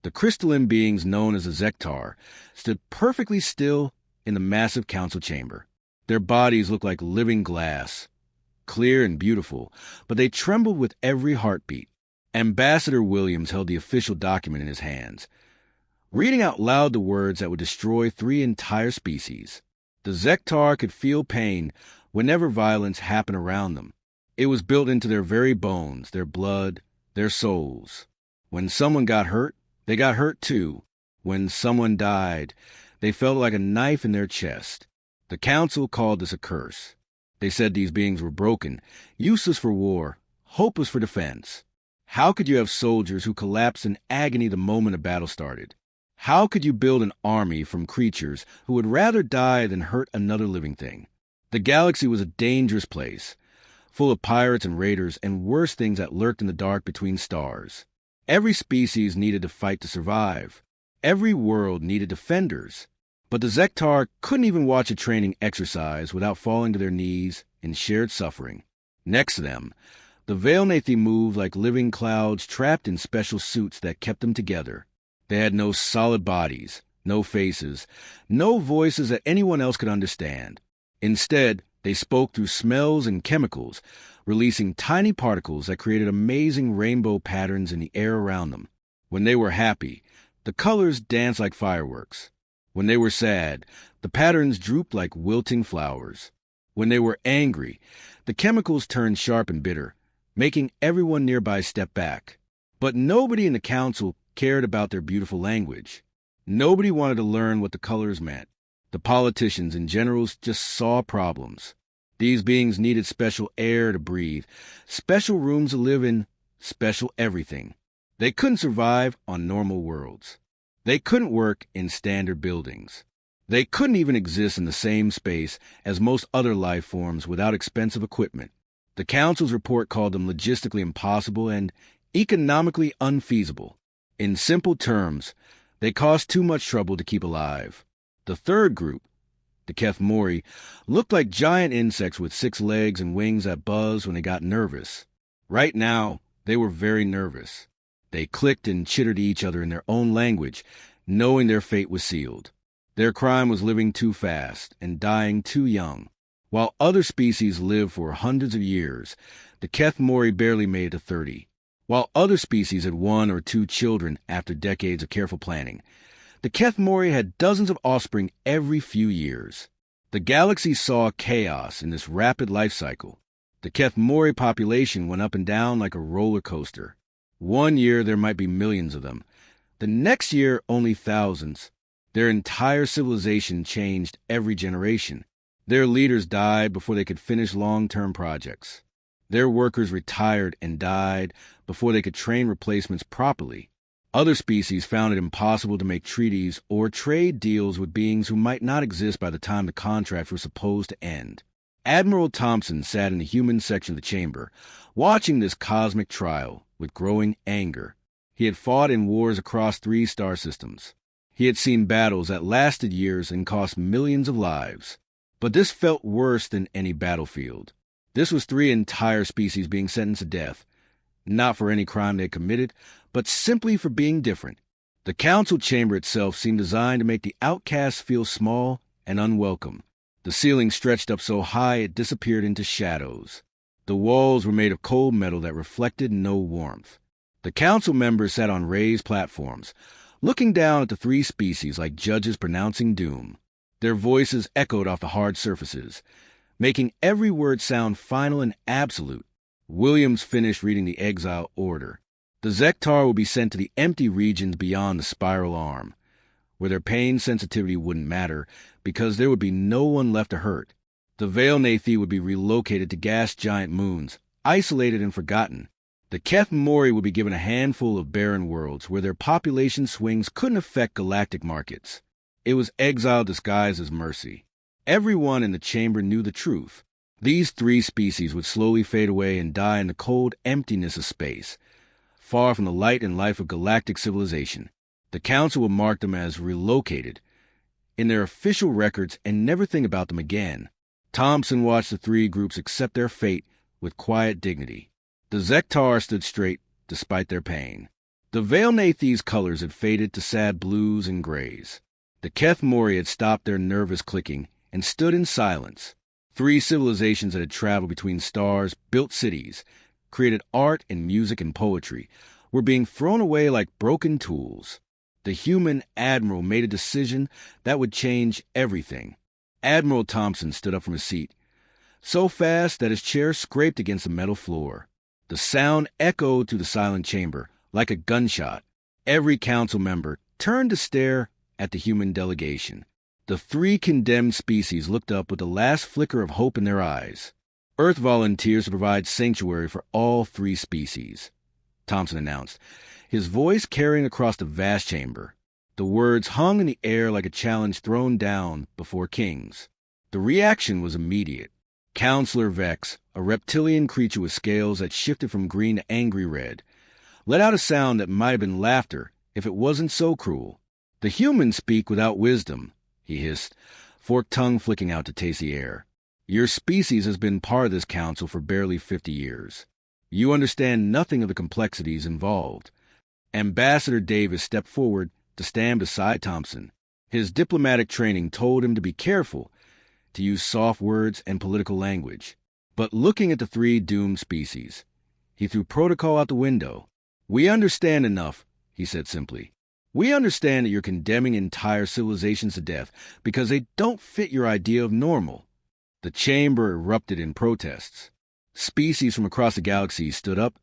The crystalline beings known as the Zektar stood perfectly still in the massive council chamber. Their bodies looked like living glass, clear and beautiful, but they trembled with every heartbeat. Ambassador Williams held the official document in his hands, reading out loud the words that would destroy 3 entire species. The Zektar could feel pain whenever violence happened around them. It was built into their very bones, their blood, their souls. When someone got hurt, they got hurt too. When someone died, they felt like a knife in their chest. The council called this a curse. They said these beings were broken, useless for war, hopeless for defense. How could you have soldiers who collapsed in agony the moment a battle started? How could you build an army from creatures who would rather die than hurt another living thing? The galaxy was a dangerous place, full of pirates and raiders and worse things that lurked in the dark between stars. Every species needed to fight to survive. Every world needed defenders. But the Zektar couldn't even watch a training exercise without falling to their knees in shared suffering. Next to them, the Veilnathi moved like living clouds trapped in special suits that kept them together. They had no solid bodies, no faces, no voices that anyone else could understand. Instead, they spoke through smells and chemicals, releasing tiny particles that created amazing rainbow patterns in the air around them. When they were happy, the colors danced like fireworks. When they were sad, the patterns drooped like wilting flowers. When they were angry, the chemicals turned sharp and bitter, making everyone nearby step back. But nobody in the council cared about their beautiful language. Nobody wanted to learn what the colors meant. The politicians and generals just saw problems. These beings needed special air to breathe, special rooms to live in, special everything. They couldn't survive on normal worlds. They couldn't work in standard buildings. They couldn't even exist in the same space as most other life forms without expensive equipment. The Council's report called them logistically impossible and economically unfeasible. In simple terms, they caused too much trouble to keep alive. The third group, the Kethmori, looked like giant insects with 6 legs and wings that buzzed when they got nervous. Right now, they were very nervous. They clicked and chittered to each other in their own language, knowing their fate was sealed. Their crime was living too fast and dying too young. While other species lived for hundreds of years, the Kethmori barely made it to 30. While other species had 1 or 2 children after decades of careful planning, the Kethmori had dozens of offspring every few years. The galaxy saw chaos in this rapid life cycle. The Kethmori population went up and down like a roller coaster. One year there might be millions of them. The next year only thousands. Their entire civilization changed every generation. Their leaders died before they could finish long-term projects. Their workers retired and died before they could train replacements properly. Other species found it impossible to make treaties or trade deals with beings who might not exist by the time the contracts were supposed to end. Admiral Thompson sat in the human section of the chamber, watching this cosmic trial with growing anger. He had fought in wars across 3 star systems. He had seen battles that lasted years and cost millions of lives. But this felt worse than any battlefield. This was 3 entire species being sentenced to death, not for any crime they had committed, but simply for being different. The council chamber itself seemed designed to make the outcasts feel small and unwelcome. The ceiling stretched up so high it disappeared into shadows. The walls were made of cold metal that reflected no warmth. The council members sat on raised platforms, looking down at the 3 species like judges pronouncing doom. Their voices echoed off the hard surfaces, making every word sound final and absolute. Williams finished reading the exile order. The Zektar would be sent to the empty regions beyond the spiral arm, where their pain sensitivity wouldn't matter because there would be no one left to hurt. The Veilnathi would be relocated to gas giant moons, isolated and forgotten. The Kethmori would be given a handful of barren worlds where their population swings couldn't affect galactic markets. It was exile disguised as mercy. Everyone in the chamber knew the truth. These 3 species would slowly fade away and die in the cold emptiness of space, far from the light and life of galactic civilization. The council would mark them as relocated in their official records and never think about them again. Thompson watched the 3 groups accept their fate with quiet dignity. The Zektar stood straight despite their pain. The Veilnathi's colors had faded to sad blues and grays. The Keth Mori had stopped their nervous clicking and stood in silence. 3 civilizations that had traveled between stars, built cities, created art and music and poetry, were being thrown away like broken tools. The human admiral made a decision that would change everything. Admiral Thompson stood up from his seat, so fast that his chair scraped against the metal floor. The sound echoed through the silent chamber like a gunshot. Every council member turned to stare at the human delegation. The 3 condemned species looked up with the last flicker of hope in their eyes. Earth volunteers to provide sanctuary for all 3 species, Thompson announced, his voice carrying across the vast chamber. The words hung in the air like a challenge thrown down before kings. The reaction was immediate. Counselor Vex, a reptilian creature with scales that shifted from green to angry red, let out a sound that might have been laughter if it wasn't so cruel. "The humans speak without wisdom," he hissed, forked tongue flicking out to taste the air. "Your species has been part of this council for barely 50 years. You understand nothing of the complexities involved." Ambassador Davis stepped forward to stand beside Thompson. His diplomatic training told him to be careful, to use soft words and political language. But looking at the 3 doomed species, he threw protocol out the window. "We understand enough," he said simply. "We understand that you're condemning entire civilizations to death because they don't fit your idea of normal." The chamber erupted in protests. Species from across the galaxy stood up,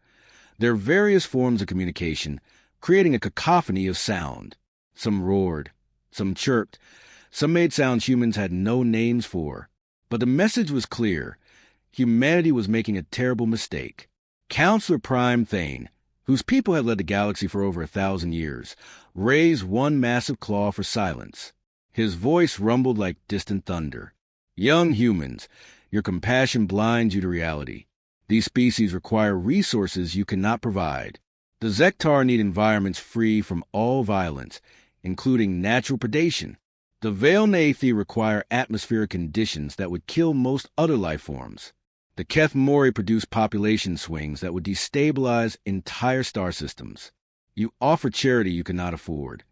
their various forms of communication creating a cacophony of sound. Some roared, some chirped, some made sounds humans had no names for. But the message was clear. Humanity was making a terrible mistake. Counselor Prime Thane, whose people had led the galaxy for over 1,000 years, raised one massive claw for silence. His voice rumbled like distant thunder. "Young humans, your compassion blinds you to reality. These species require resources you cannot provide. The Zektar need environments free from all violence, including natural predation. The Veilnathi require atmospheric conditions that would kill most other life forms. The Keth Mori produce population swings that would destabilize entire star systems. You offer charity you cannot afford."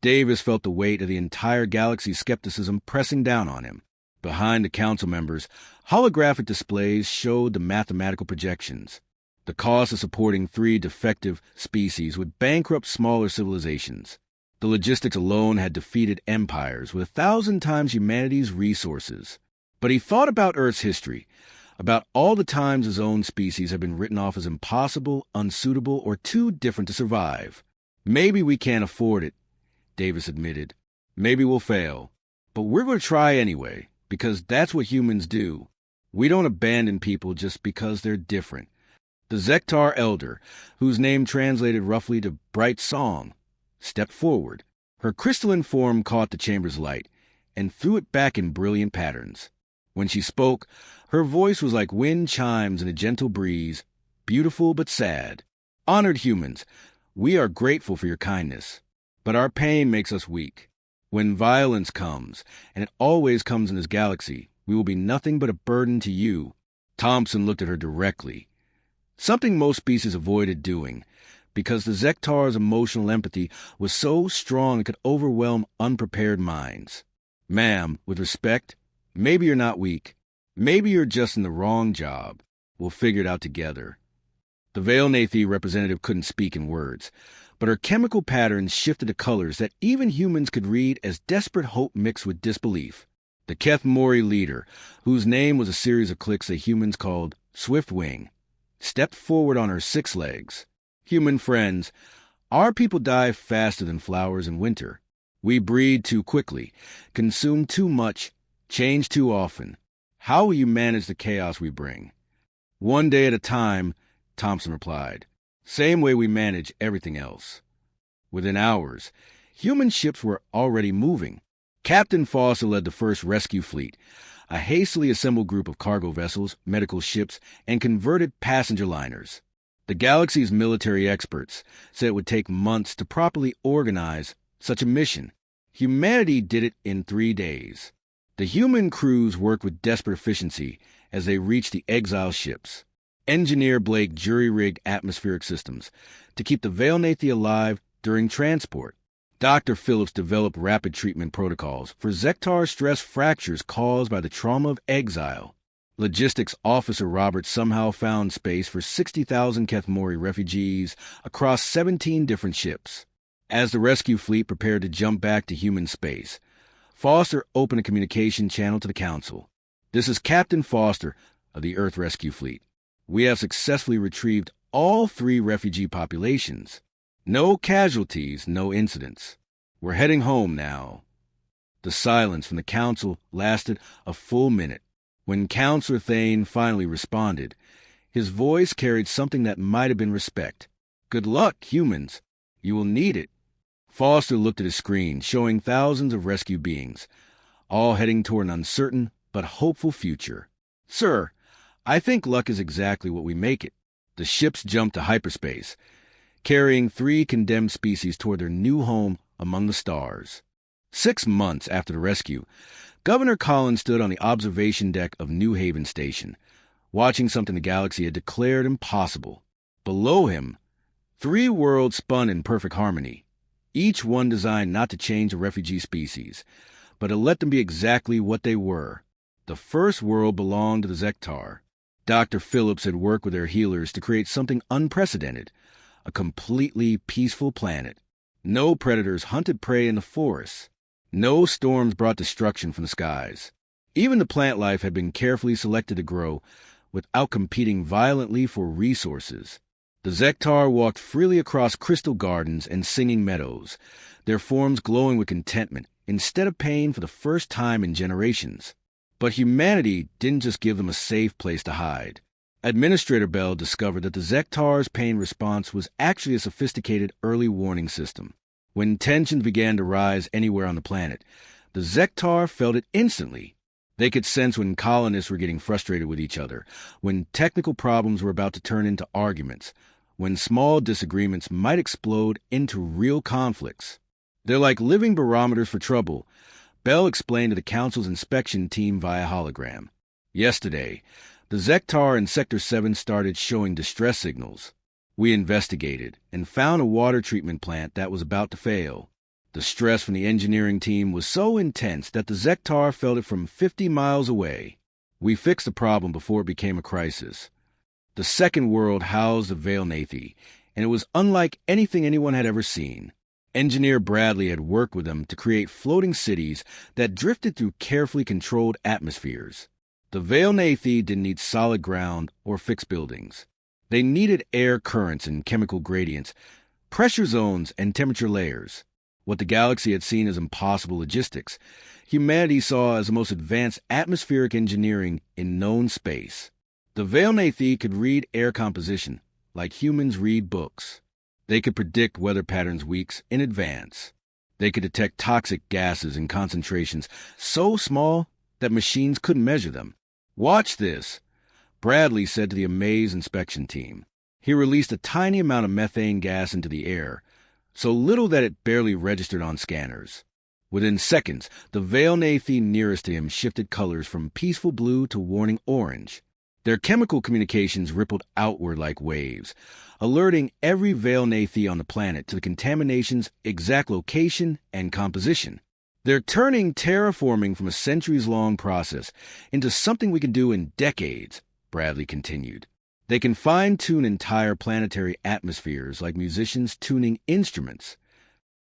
Davis felt the weight of the entire galaxy's skepticism pressing down on him. Behind the council members, holographic displays showed the mathematical projections. The cost of supporting 3 defective species would bankrupt smaller civilizations. The logistics alone had defeated empires with 1,000 times humanity's resources. But he thought about Earth's history, about all the times his own species had been written off as impossible, unsuitable, or too different to survive. "Maybe we can't afford it," Davis admitted. "Maybe we'll fail. But we're going to try anyway, because that's what humans do. We don't abandon people just because they're different." The Zektar Elder, whose name translated roughly to Bright Song, stepped forward. Her crystalline form caught the chamber's light and threw it back in brilliant patterns. When she spoke, her voice was like wind chimes in a gentle breeze, beautiful but sad. "Honored humans, we are grateful for your kindness, but our pain makes us weak. When violence comes, and it always comes in this galaxy, we will be nothing but a burden to you." Thompson looked at her directly, something most species avoided doing, because the Zektar's emotional empathy was so strong it could overwhelm unprepared minds. "Ma'am, with respect, maybe you're not weak. Maybe you're just in the wrong job. We'll figure it out together." The Veilnathi representative couldn't speak in words, but her chemical patterns shifted to colors that even humans could read as desperate hope mixed with disbelief. The Keth Mori leader, whose name was a series of clicks that humans called Swiftwing, stepped forward on her 6 legs. "Human friends, our people die faster than flowers in winter. We breed too quickly, consume too much, change too often. How will you manage the chaos we bring?" "One day at a time," Thompson replied. "Same way we manage everything else." Within hours, human ships were already moving. Captain Foster led the first rescue fleet, a hastily assembled group of cargo vessels, medical ships, and converted passenger liners. The galaxy's military experts said it would take months to properly organize such a mission. Humanity did it in 3 days. The human crews worked with desperate efficiency as they reached the exile ships. Engineer Blake jury-rigged atmospheric systems to keep the Veilnathi alive during transport. Dr. Phillips developed rapid treatment protocols for Zektar stress fractures caused by the trauma of exile. Logistics Officer Roberts somehow found space for 60,000 Kethmori refugees across 17 different ships. As the rescue fleet prepared to jump back to human space, Foster opened a communication channel to the Council. "This is Captain Foster of the Earth Rescue Fleet. We have successfully retrieved all 3 refugee populations. No casualties, no incidents. We're heading home now." The silence from the Council lasted a full minute. When Counselor Thane finally responded, his voice carried something that might have been respect. "Good luck, humans. You will need it." Foster looked at his screen, showing thousands of rescue beings, all heading toward an uncertain but hopeful future. "Sir, I think luck is exactly what we make it." The ships jumped to hyperspace, carrying 3 condemned species toward their new home among the stars. 6 months after the rescue, Governor Collins stood on the observation deck of New Haven Station, watching something the galaxy had declared impossible. Below him, 3 worlds spun in perfect harmony, each one designed not to change a refugee species, but to let them be exactly what they were. The first world belonged to the Zektar. Dr. Phillips had worked with their healers to create something unprecedented, a completely peaceful planet. No predators hunted prey in the forests. No storms brought destruction from the skies. Even the plant life had been carefully selected to grow without competing violently for resources. The Zektar walked freely across crystal gardens and singing meadows, their forms glowing with contentment instead of pain for the first time in generations. But humanity didn't just give them a safe place to hide. Administrator Bell discovered that the Zektar's pain response was actually a sophisticated early warning system. When tensions began to rise anywhere on the planet, the Zektar felt it instantly. They could sense when colonists were getting frustrated with each other, when technical problems were about to turn into arguments, when small disagreements might explode into real conflicts. "They're like living barometers for trouble," Bell explained to the Council's inspection team via hologram. "Yesterday, the Zektar in Sector 7 started showing distress signals. We investigated and found a water treatment plant that was about to fail. The stress from the engineering team was so intense that the Zektar felt it from 50 miles away. We fixed the problem before it became a crisis." The second world housed the Veilnathi, and it was unlike anything anyone had ever seen. Engineer Bradley had worked with them to create floating cities that drifted through carefully controlled atmospheres. The Veilnathi didn't need solid ground or fixed buildings. They needed air currents and chemical gradients, pressure zones and temperature layers. What the galaxy had seen as impossible logistics, humanity saw as the most advanced atmospheric engineering in known space. The Veilnathi could read air composition like humans read books. They could predict weather patterns weeks in advance. They could detect toxic gases in concentrations so small that machines couldn't measure them. "Watch this," Bradley said to the amazed inspection team. He released a tiny amount of methane gas into the air, so little that it barely registered on scanners. Within seconds, the Veilnathi nearest to him shifted colors from peaceful blue to warning orange. Their chemical communications rippled outward like waves, alerting every Veilnathi on the planet to the contamination's exact location and composition. "They're turning terraforming from a centuries-long process into something we can do in decades," Bradley continued. "They can fine-tune entire planetary atmospheres like musicians tuning instruments."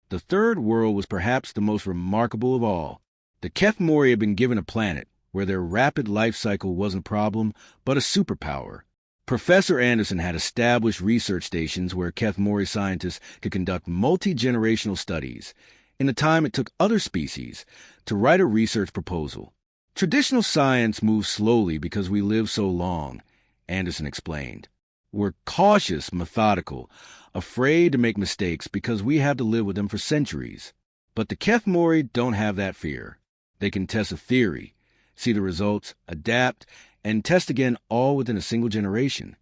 The third world was perhaps the most remarkable of all. The Kethmori had been given a planet where their rapid life cycle wasn't a problem, but a superpower. Professor Anderson had established research stations where Kethmori scientists could conduct multi-generational studies in the time it took other species to write a research proposal. "Traditional science moves slowly because we live so long," Anderson explained. "We're cautious, methodical, afraid to make mistakes because we have to live with them for centuries. But the Kethmori don't have that fear. They can test a theory, see the results, adapt, and test again all within a single generation."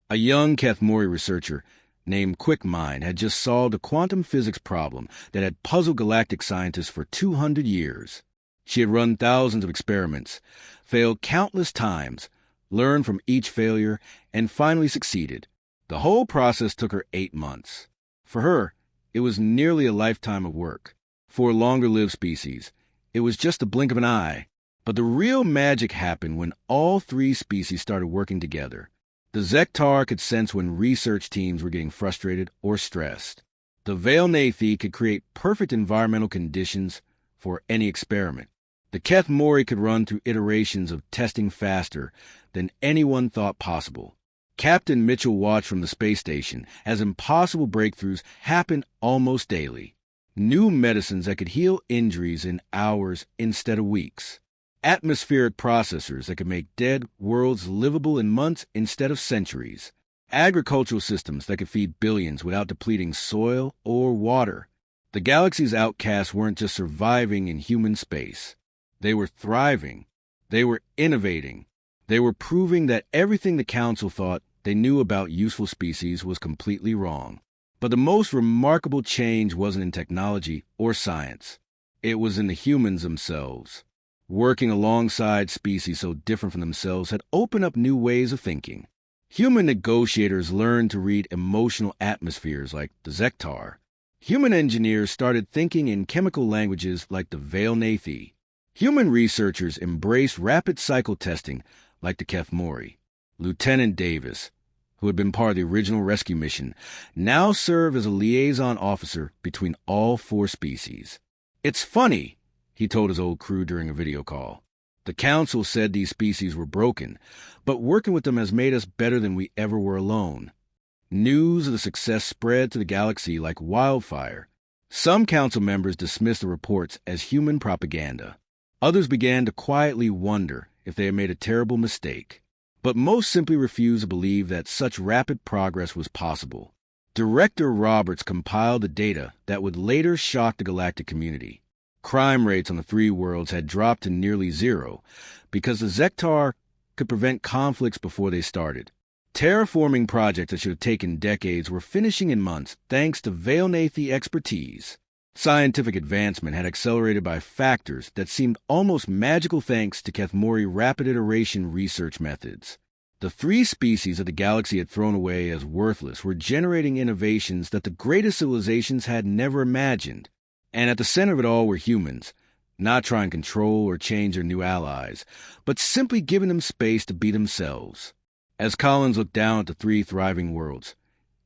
A young Kethmori researcher named QuickMind had just solved a quantum physics problem that had puzzled galactic scientists for 200 years. She had run thousands of experiments, failed countless times, learned from each failure, and finally succeeded. The whole process took her 8 months. For her, it was nearly a lifetime of work. For longer-lived species, it was just a blink of an eye. But the real magic happened when all 3 species started working together. The Zektar could sense when research teams were getting frustrated or stressed. The Veilnathi could create perfect environmental conditions for any experiment. The Kethmori could run through iterations of testing faster than anyone thought possible. Captain Mitchell watched from the space station as impossible breakthroughs happened almost daily. New medicines that could heal injuries in hours instead of weeks. Atmospheric processors that could make dead worlds livable in months instead of centuries. Agricultural systems that could feed billions without depleting soil or water. The galaxy's outcasts weren't just surviving in human space. They were thriving. They were innovating. They were proving that everything the Council thought they knew about useful species was completely wrong. But the most remarkable change wasn't in technology or science. It was in the humans themselves. Working alongside species so different from themselves had opened up new ways of thinking. Human negotiators learned to read emotional atmospheres like the Zektar. Human engineers started thinking in chemical languages like the Veilnathi. Human researchers embraced rapid cycle testing like the Kethmori. Lieutenant Davis, who had been part of the original rescue mission, now served as a liaison officer between all 4 species. "It's funny," he told his old crew during a video call. "The Council said these species were broken, but working with them has made us better than we ever were alone." News of the success spread to the galaxy like wildfire. Some Council members dismissed the reports as human propaganda. Others began to quietly wonder if they had made a terrible mistake. But most simply refused to believe that such rapid progress was possible. Director Roberts compiled the data that would later shock the galactic community. Crime rates on the 3 worlds had dropped to nearly 0 because the Zektar could prevent conflicts before they started. Terraforming projects that should have taken decades were finishing in months thanks to Veilnathi expertise. Scientific advancement had accelerated by factors that seemed almost magical thanks to Kethmori rapid iteration research methods. The 3 species that the galaxy had thrown away as worthless were generating innovations that the greatest civilizations had never imagined. And at the center of it all were humans, not trying to control or change their new allies, but simply giving them space to be themselves. As Collins looked down at the 3 thriving worlds,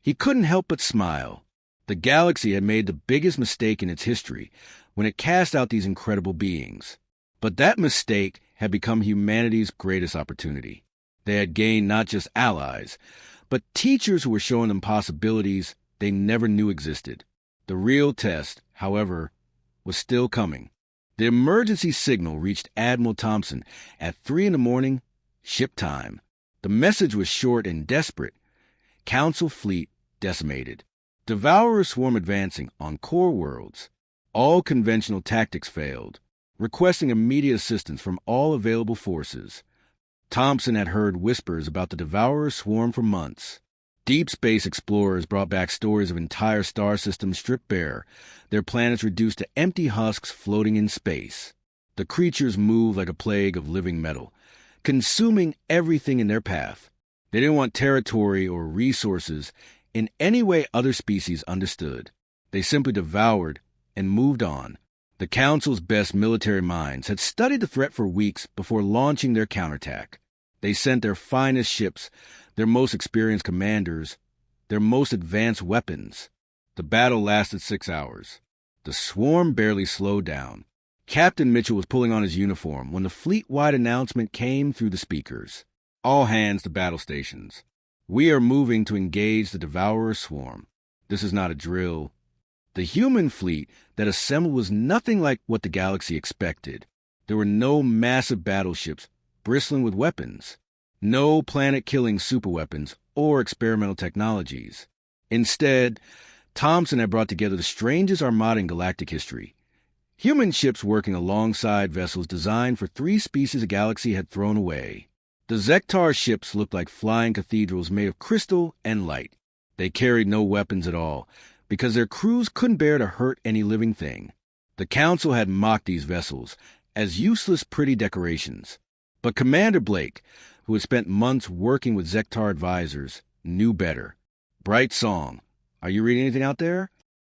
he couldn't help but smile. The galaxy had made the biggest mistake in its history when it cast out these incredible beings. But that mistake had become humanity's greatest opportunity. They had gained not just allies, but teachers who were showing them possibilities they never knew existed. The real test, however, was still coming. The emergency signal reached Admiral Thompson at 3 a.m, ship time. The message was short and desperate. Council fleet decimated. Devourer swarm advancing on core worlds. All conventional tactics failed, requesting immediate assistance from all available forces. Thompson had heard whispers about the Devourer swarm for months. Deep space explorers brought back stories of entire star systems stripped bare, their planets reduced to empty husks floating in space. The creatures moved like a plague of living metal, consuming everything in their path. They didn't want territory or resources in any way other species understood. They simply devoured and moved on. The Council's best military minds had studied the threat for weeks before launching their counterattack. They sent their finest ships, their most experienced commanders, their most advanced weapons. The battle lasted 6 hours. The swarm barely slowed down. Captain Mitchell was pulling on his uniform when the fleet-wide announcement came through the speakers. "All hands to battle stations. We are moving to engage the Devourer swarm. This is not a drill." The human fleet that assembled was nothing like what the galaxy expected. There were no massive battleships bristling with weapons, no planet-killing superweapons or experimental technologies. Instead, Thompson had brought together the strangest armada in galactic history. Human ships working alongside vessels designed for 3 species the galaxy had thrown away. The Zektar ships looked like flying cathedrals made of crystal and light. They carried no weapons at all, because their crews couldn't bear to hurt any living thing. The Council had mocked these vessels as useless pretty decorations. But Commander Blake, who had spent months working with Zektar advisors, knew better. Bright song. Are you reading anything out there?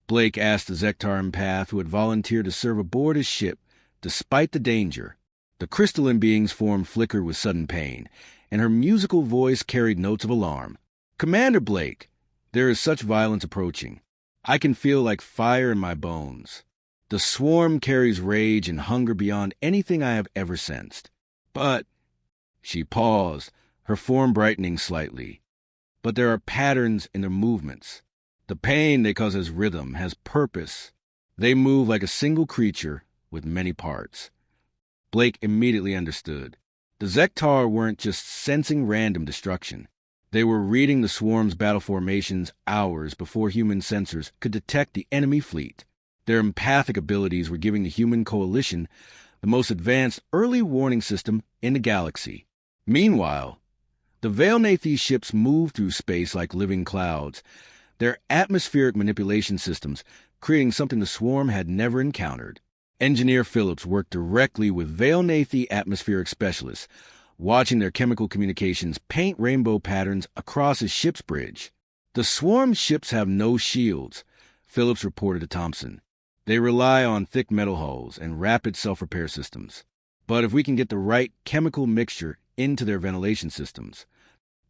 Blake asked the Zektar empath who had volunteered to serve aboard his ship, despite the danger. The crystalline being's form flickered with sudden pain, and her musical voice carried notes of alarm. Commander Blake, there is such violence approaching. I can feel like fire in my bones. The swarm carries rage and hunger beyond anything I have ever sensed. But, she paused, her form brightening slightly. But there are patterns in their movements. The pain they cause has rhythm, has purpose. They move like a single creature with many parts. Blake immediately understood. The Zektar weren't just sensing random destruction. They were reading the swarm's battle formations hours before human sensors could detect the enemy fleet. Their empathic abilities were giving the human coalition the most advanced early warning system in the galaxy. Meanwhile, the Veilnathi ships moved through space like living clouds, their atmospheric manipulation systems creating something the swarm had never encountered. Engineer Phillips worked directly with Veilnathi atmospheric specialists, watching their chemical communications paint rainbow patterns across his ship's bridge. The swarm ships have no shields, Phillips reported to Thompson. They rely on thick metal hulls and rapid self-repair systems. But if we can get the right chemical mixture into their ventilation systems,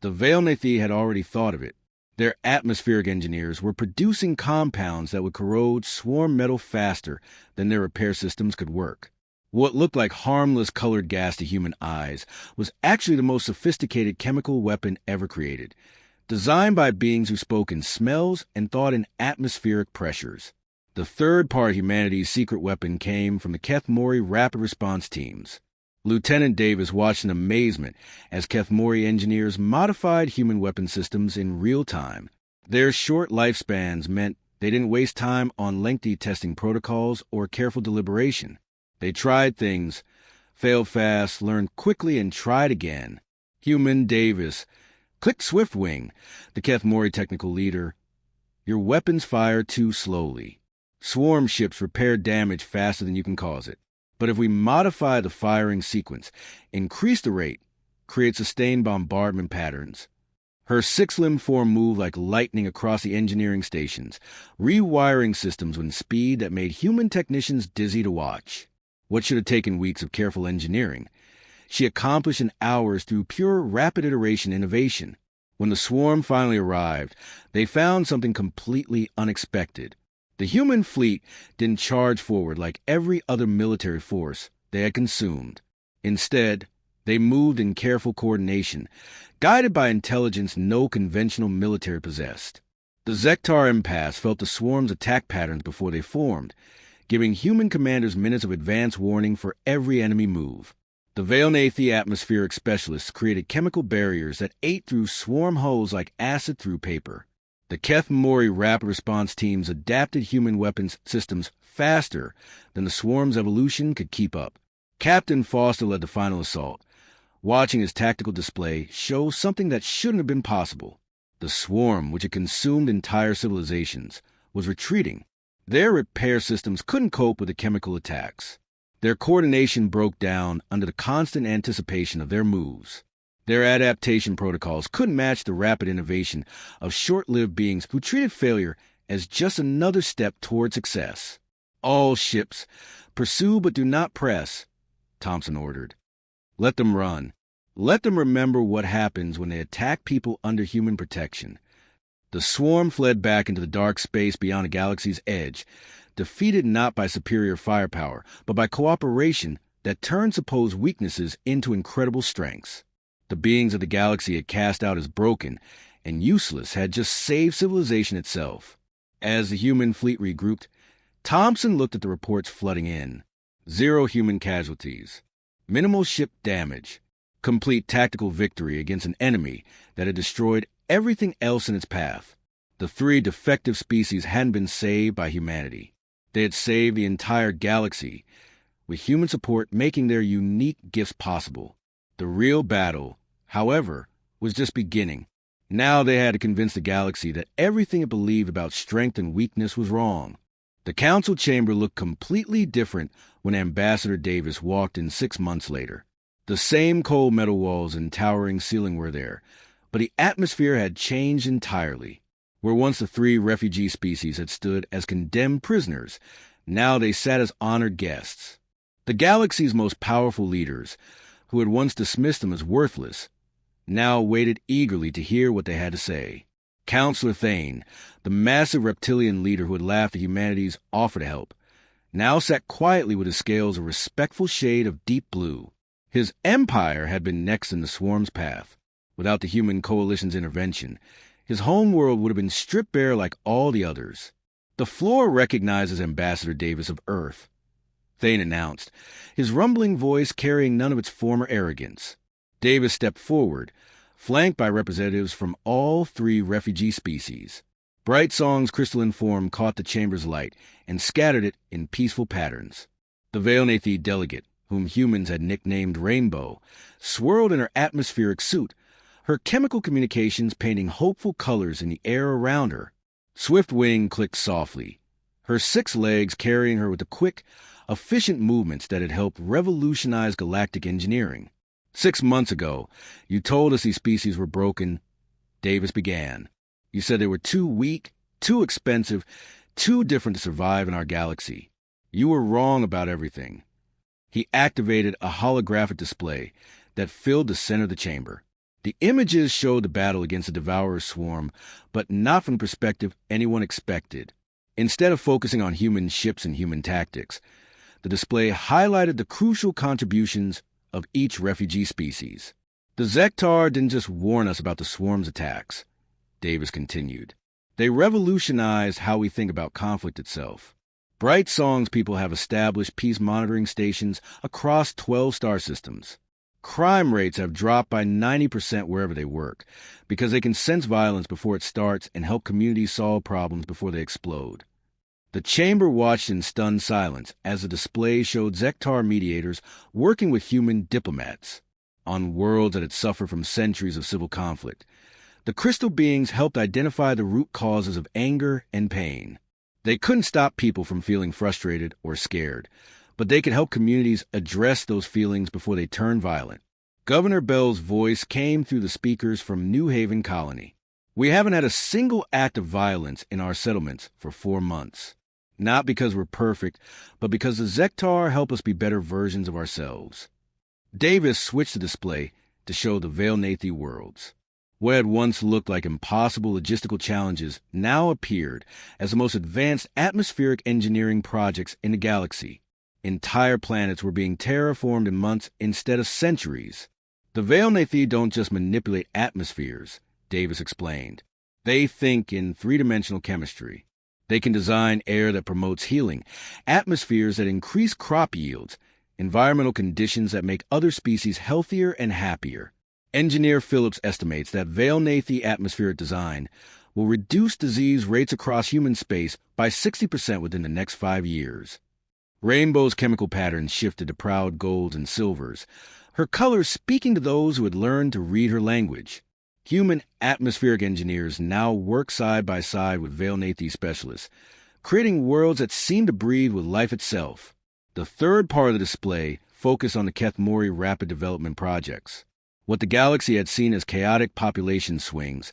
the Veilnathi had already thought of it. Their atmospheric engineers were producing compounds that would corrode swarm metal faster than their repair systems could work. What looked like harmless colored gas to human eyes was actually the most sophisticated chemical weapon ever created, designed by beings who spoke in smells and thought in atmospheric pressures. The third part of humanity's secret weapon came from the Kethmori rapid response teams. Lieutenant Davis watched in amazement as Kethmori engineers modified human weapon systems in real time. Their short lifespans meant they didn't waste time on lengthy testing protocols or careful deliberation. They tried things, failed fast, learned quickly, and tried again. Human Davis clicked Swiftwing, the Kethmori technical leader. Your weapons fire too slowly. Swarm ships repair damage faster than you can cause it. But if we modify the firing sequence, increase the rate, create sustained bombardment patterns. Her six-limb form moved like lightning across the engineering stations, rewiring systems with speed that made human technicians dizzy to watch. What should have taken weeks of careful engineering, she accomplished in hours through pure rapid iteration innovation. When the swarm finally arrived, they found something completely unexpected. The human fleet didn't charge forward like every other military force they had consumed. Instead, they moved in careful coordination, guided by intelligence no conventional military possessed. The Zektar empaths felt the swarm's attack patterns before they formed, giving human commanders minutes of advance warning for every enemy move. The Veilnathi atmospheric specialists created chemical barriers that ate through swarm hulls like acid through paper. The Kethmori rapid response teams adapted human weapons systems faster than the swarm's evolution could keep up. Captain Foster led the final assault, watching his tactical display show something that shouldn't have been possible. The swarm, which had consumed entire civilizations, was retreating. Their repair systems couldn't cope with the chemical attacks. Their coordination broke down under the constant anticipation of their moves. Their adaptation protocols couldn't match the rapid innovation of short-lived beings who treated failure as just another step toward success. All ships, pursue but do not press, Thompson ordered. Let them run. Let them remember what happens when they attack people under human protection. The swarm fled back into the dark space beyond the galaxy's edge, defeated not by superior firepower, but by cooperation that turned supposed weaknesses into incredible strengths. The beings of the galaxy had cast out as broken and useless had just saved civilization itself. As the human fleet regrouped, Thompson looked at the reports flooding in. 0 human casualties, minimal ship damage, complete tactical victory against an enemy that had destroyed everything else in its path. The 3 defective species hadn't been saved by humanity. They had saved the entire galaxy, with human support making their unique gifts possible. The real battle, however, was just beginning. Now they had to convince the galaxy that everything it believed about strength and weakness was wrong. The council chamber looked completely different when Ambassador Davis walked in 6 months later. The same cold metal walls and towering ceiling were there, but the atmosphere had changed entirely. Where once the three refugee species had stood as condemned prisoners, now they sat as honored guests. The galaxy's most powerful leaders, who had once dismissed them as worthless, now waited eagerly to hear what they had to say. Counselor Thane, the massive reptilian leader who had laughed at humanity's offer to help, now sat quietly with his scales a respectful shade of deep blue. His empire had been next in the swarm's path. Without the human coalition's intervention, his homeworld would have been stripped bare like all the others. The floor recognizes Ambassador Davis of Earth, Thane announced, his rumbling voice carrying none of its former arrogance. Davis stepped forward, flanked by representatives from all three refugee species. Bright Song's crystalline form caught the chamber's light and scattered it in peaceful patterns. The Veilnathi delegate, whom humans had nicknamed Rainbow, swirled in her atmospheric suit, her chemical communications painting hopeful colors in the air around her. Swift Wing clicked softly, her 6 legs carrying her with the quick, efficient movements that had helped revolutionize galactic engineering. 6 months ago, you told us these species were broken, Davis began. You said they were too weak, too expensive, too different to survive in our galaxy. You were wrong about everything. He activated a holographic display that filled the center of the chamber. The images showed the battle against the Devourer's swarm, but not from the perspective anyone expected. Instead of focusing on human ships and human tactics, the display highlighted the crucial contributions of each refugee species. The Zektar didn't just warn us about the swarm's attacks, Davis continued. They revolutionized how we think about conflict itself. Bright Song's people have established peace monitoring stations across 12 star systems. Crime rates have dropped by 90% wherever they work, because they can sense violence before it starts and help communities solve problems before they explode. The chamber watched in stunned silence as the display showed Zektar mediators working with human diplomats on worlds that had suffered from centuries of civil conflict. The crystal beings helped identify the root causes of anger and pain. They couldn't stop people from feeling frustrated or scared, but they could help communities address those feelings before they turn violent. Governor Bell's voice came through the speakers from New Haven Colony. We haven't had a single act of violence in our settlements for 4 months. Not because we're perfect, but because the Zektar help us be better versions of ourselves. Davis switched the display to show the Veilnathi worlds. What had once looked like impossible logistical challenges now appeared as the most advanced atmospheric engineering projects in the galaxy. Entire planets were being terraformed in months instead of centuries. The Veilnathi don't just manipulate atmospheres, Davis explained. They think in 3-dimensional chemistry. They can design air that promotes healing, atmospheres that increase crop yields, environmental conditions that make other species healthier and happier. Engineer Phillips estimates that Veilnathi atmospheric design will reduce disease rates across human space by 60% within the next 5 years. Rainbow's chemical patterns shifted to proud golds and silvers, her colors speaking to those who had learned to read her language. Human atmospheric engineers now work side by side with Veilnathi specialists, creating worlds that seem to breathe with life itself. The third part of the display focused on the Kethmori rapid development projects. What the galaxy had seen as chaotic population swings,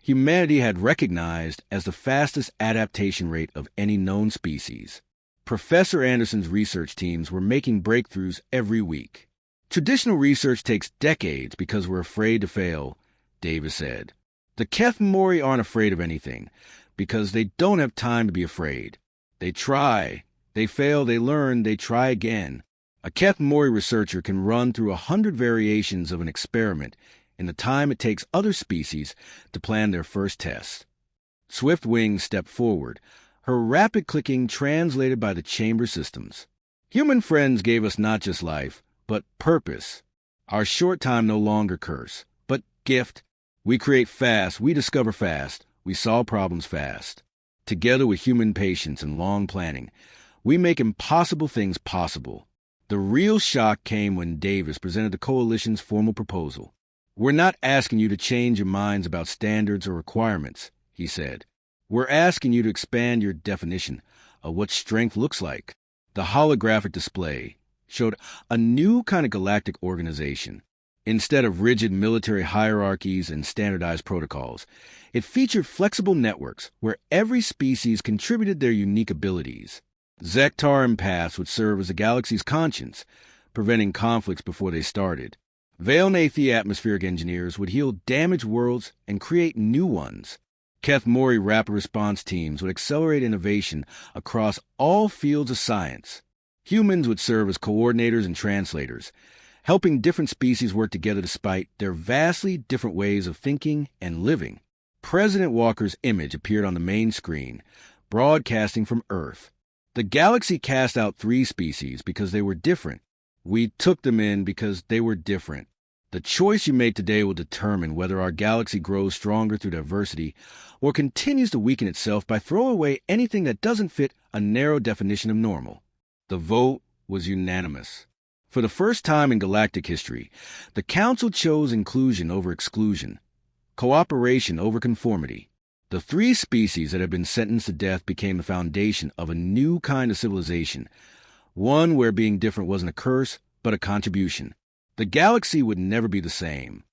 humanity had recognized as the fastest adaptation rate of any known species. Professor Anderson's research teams were making breakthroughs every week. Traditional research takes decades because we're afraid to fail, Davis said. The Kethmori aren't afraid of anything because they don't have time to be afraid. They try. They fail, they learn, they try again. A Kethmori researcher can run through 100 variations of an experiment in the time it takes other species to plan their first test. Swift Wing stepped forward, her rapid clicking translated by the chamber systems. Human friends gave us not just life, but purpose. Our short time no longer curse, but gift. We create fast, we discover fast, we solve problems fast. Together with human patience and long planning, we make impossible things possible. The real shock came when Davis presented the coalition's formal proposal. We're not asking you to change your minds about standards or requirements, he said. We're asking you to expand your definition of what strength looks like. The holographic display, showed a new kind of galactic organization. Instead of rigid military hierarchies and standardized protocols, it featured flexible networks where every species contributed their unique abilities. Zektar empaths would serve as the galaxy's conscience, preventing conflicts before they started. Veil-Nathi atmospheric engineers would heal damaged worlds and create new ones. Keth Mori rapid response teams would accelerate innovation across all fields of science. Humans would serve as coordinators and translators, helping different species work together despite their vastly different ways of thinking and living. President Walker's image appeared on the main screen, broadcasting from Earth. The galaxy cast out 3 species because they were different. We took them in because they were different. The choice you made today will determine whether our galaxy grows stronger through diversity or continues to weaken itself by throwing away anything that doesn't fit a narrow definition of normal. The vote was unanimous. For the first time in galactic history, the Council chose inclusion over exclusion, cooperation over conformity. The 3 species that had been sentenced to death became the foundation of a new kind of civilization, one where being different wasn't a curse, but a contribution. The galaxy would never be the same.